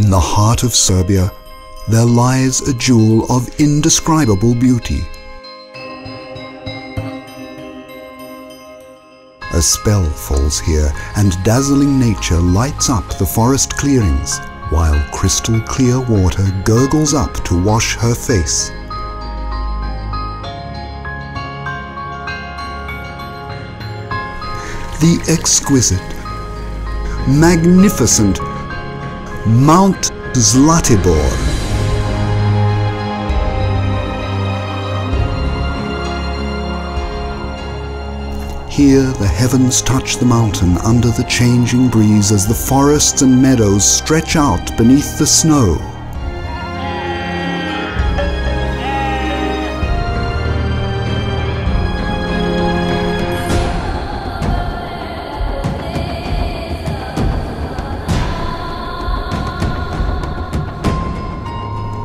In the heart of Serbia, there lies a jewel of indescribable beauty. A spell falls here, and dazzling nature lights up the forest clearings, while crystal clear water gurgles up to wash her face. The exquisite, magnificent Mount Zlatibor. Here the heavens touch the mountain under the changing breeze as the forests and meadows stretch out beneath the snow.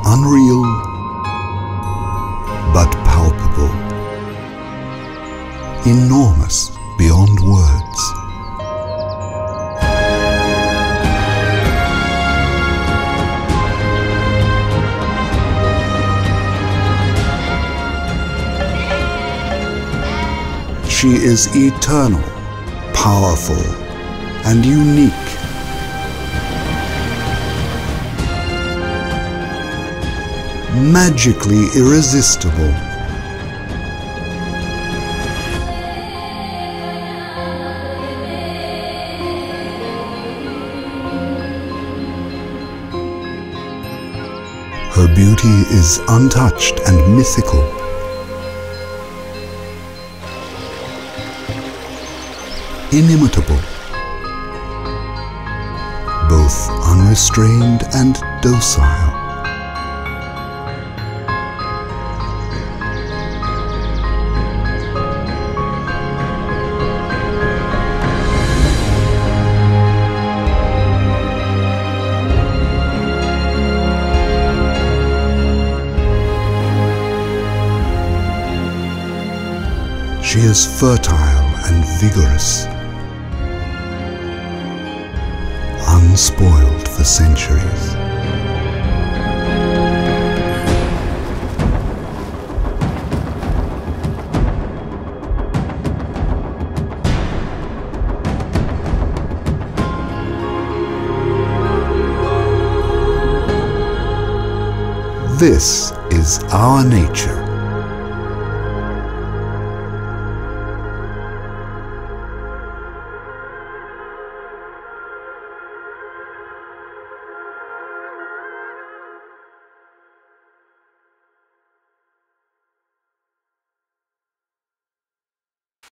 Unreal, but palpable. Enormous beyond words. She is eternal, powerful, and unique. Magically irresistible. Her beauty is untouched and mythical. Inimitable. Both unrestrained and docile. She is fertile and vigorous, unspoiled for centuries. This is our nature.